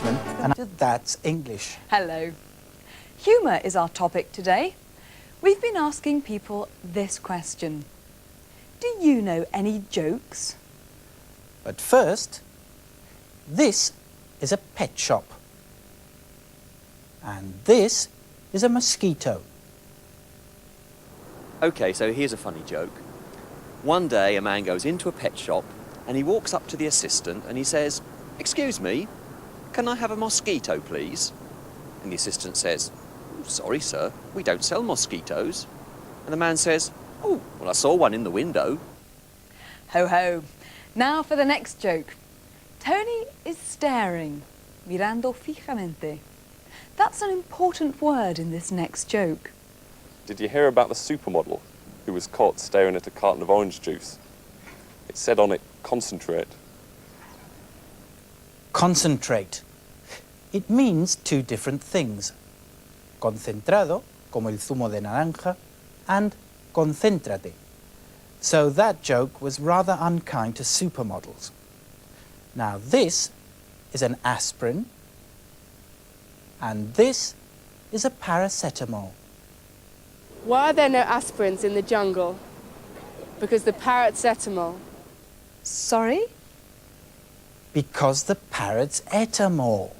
Englishman, and that's English. Hello. Humour is our topic today. We've been asking people this question. Do you know any jokes? But first, this is a pet shop. And this is a mosquito. OK, so here's a funny joke. One day a man goes into a pet shop and he walks up to the assistant and he says, "Excuse me, can I have a mosquito, please?" And the assistant says, "Sorry, sir, we don't sell mosquitoes." And the man says, "Oh, well, I saw one in the window." Ho ho. Now for the next joke. Tony is staring, mirando fijamente. That's an important word in this next joke. Did you hear about the supermodel who was caught staring at a carton of orange juice? It said on it, "Concentrate." Concentrate. It means two different things. Concentrado, como el zumo de naranja, and concéntrate. So that joke was rather unkind to supermodels. Now this is an aspirin, and this is a paracetamol. Why are there no aspirins in the jungle? Because the paracetamol. Sorry? Because the parrots ate 'em all.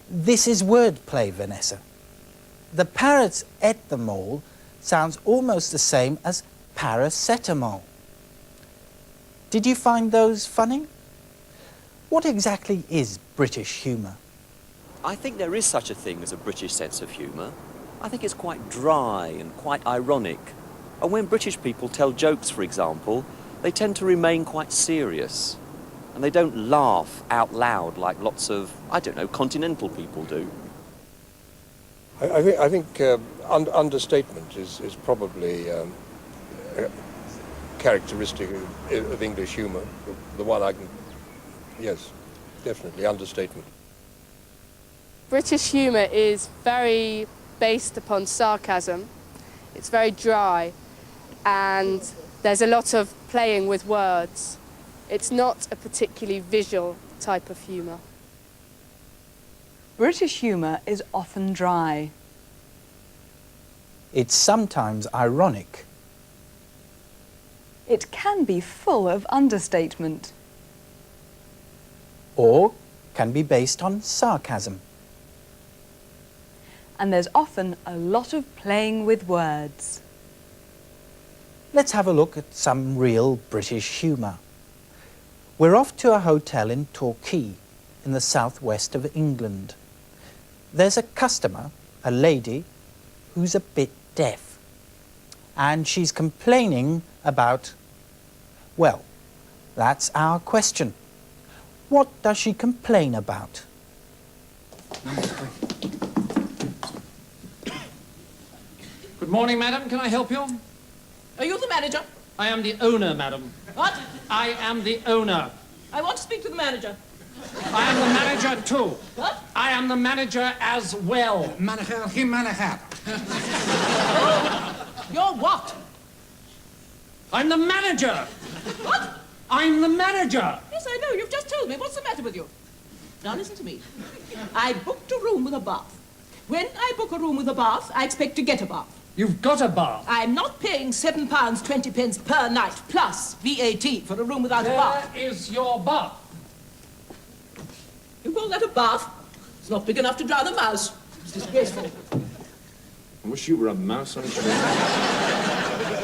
This is wordplay, Vanessa. The parrots ate them all sounds almost the same as paracetamol. Did you find those funny? What exactly is British humour? I think there is such a thing as a British sense of humour. I think it's quite dry and quite ironic. And when British people tell jokes, for example, they tend to remain quite serious. And they don't laugh out loud like lots of, I don't know, continental people do. I think understatement is probably characteristic of English humour. The one I can, yes, definitely, understatement. British humour is very based upon sarcasm. It's very dry, and there's a lot of playing with words. It's not a particularly visual type of humour. British humour is often dry. It's sometimes ironic. It can be full of understatement. Or can be based on sarcasm. And there's often a lot of playing with words. Let's have a look at some real British humour. We're off to a hotel in Torquay, in the southwest of England. There's a customer, a lady, who's a bit deaf. And she's complaining about, well, that's our question. What does she complain about? Good morning, madam. Can I help you? Are you the manager? I am the owner, madam. What? I am the owner. I want to speak to the manager. I am the manager too. What? I am the manager as well. Manager, geen manager. You're what? I'm the manager. What? I'm the manager. Yes, I know. You've just told me. What's the matter with you? Now listen to me. I booked a room with a bath. When I book a room with a bath, I expect to get a bath. You've got a bath. I'm not paying £7.20 per night plus VAT for a room without a bath. Where is your bath? You call that a bath? It's not big enough to drown a mouse. It's disgraceful. I wish you were a mouse on a tree.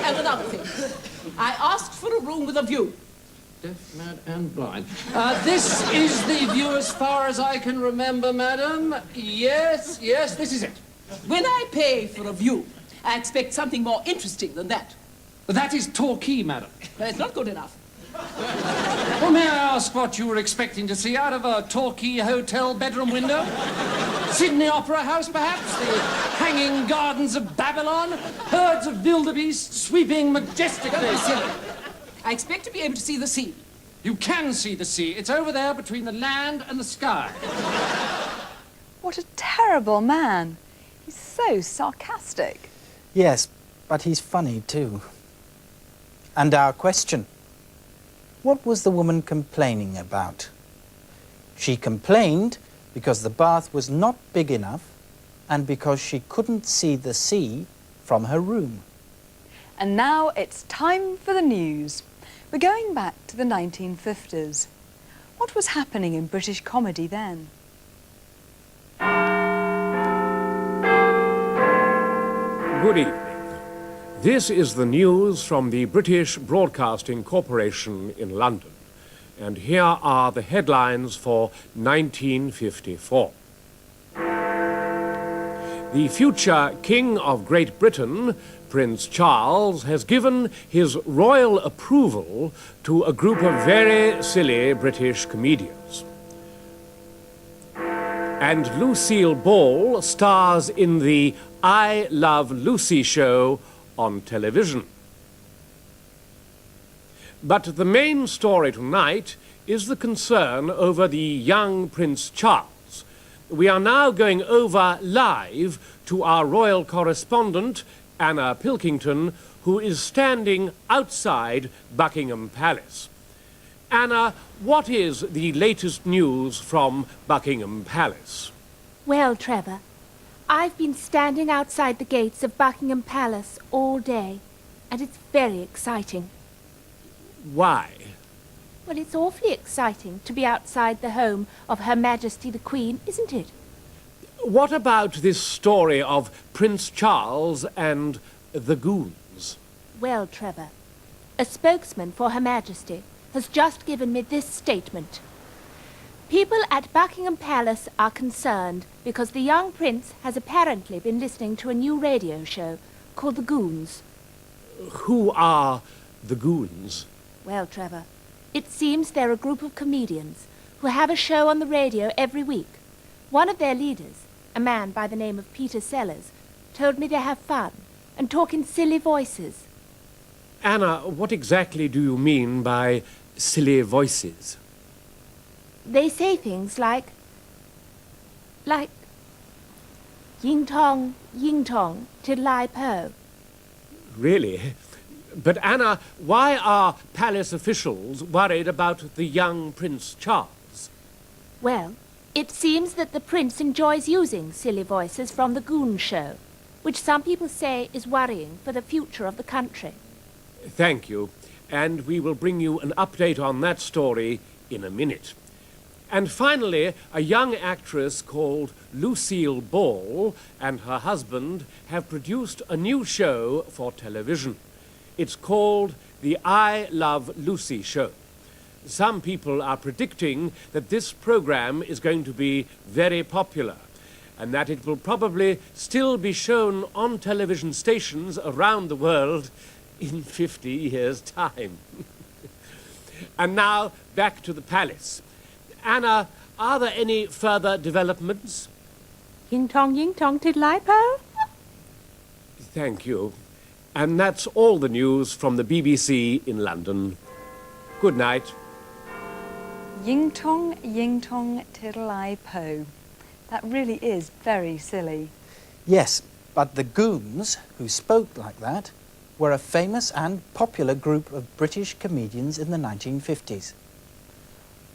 And another thing. I asked for a room with a view. Deaf, mad, and blind. This is the view as far as I can remember, madam. Yes, this is it. When I pay for a view, I expect something more interesting than that. That is Torquay, madam. But it's not good enough. Well, may I ask what you were expecting to see out of a Torquay hotel bedroom window? Sydney Opera House, perhaps? The hanging gardens of Babylon? Herds of wildebeest sweeping majestically? Don't be silly. I expect to be able to see the sea. You can see the sea. It's over there between the land and the sky. What a terrible man. He's so sarcastic. Yes, but he's funny too. And our question. What was the woman complaining about? She complained because the bath was not big enough and because she couldn't see the sea from her room. And now it's time for the news. We're going back to the 1950s. What was happening in British comedy then? Good evening. This is the news from the British Broadcasting Corporation in London. And here are the headlines for 1954. The future King of Great Britain, Prince Charles, has given his royal approval to a group of very silly British comedians. And Lucille Ball stars in the I Love Lucy show on television. But the main story tonight is the concern over the young Prince Charles. We are now going over live to our royal correspondent, Anna Pilkington, who is standing outside Buckingham Palace. Anna, what is the latest news from Buckingham Palace? Well, Trevor, I've been standing outside the gates of Buckingham Palace all day, and it's very exciting. Why? Well, it's awfully exciting to be outside the home of Her Majesty the Queen, isn't it? What about this story of Prince Charles and the goons? Well, Trevor, a spokesman for Her Majesty has just given me this statement. People at Buckingham Palace are concerned because the young prince has apparently been listening to a new radio show called The Goons. Who are the goons? Well, Trevor, it seems they're a group of comedians who have a show on the radio every week. One of their leaders, a man by the name of Peter Sellers, told me they have fun and talk in silly voices. Anna, what exactly do you mean by silly voices? They say things like ying tong, tiddly-po. Really? But Anna, why are palace officials worried about the young Prince Charles? Well, it seems that the prince enjoys using silly voices from the Goon show, which some people say is worrying for the future of the country. Thank you, and we will bring you an update on that story in a minute. And finally, a young actress called Lucille Ball and her husband have produced a new show for television. It's called the I Love Lucy show. Some people are predicting that this program is going to be very popular and that it will probably still be shown on television stations around the world in 50 years' time. And now, back to the palace. Anna, are there any further developments? Ying tong, tiddly-po. Thank you. And that's all the news from the BBC in London. Good night. Ying tong, tiddly-po. That really is very silly. Yes, but the goons who spoke like that were a famous and popular group of British comedians in the 1950s.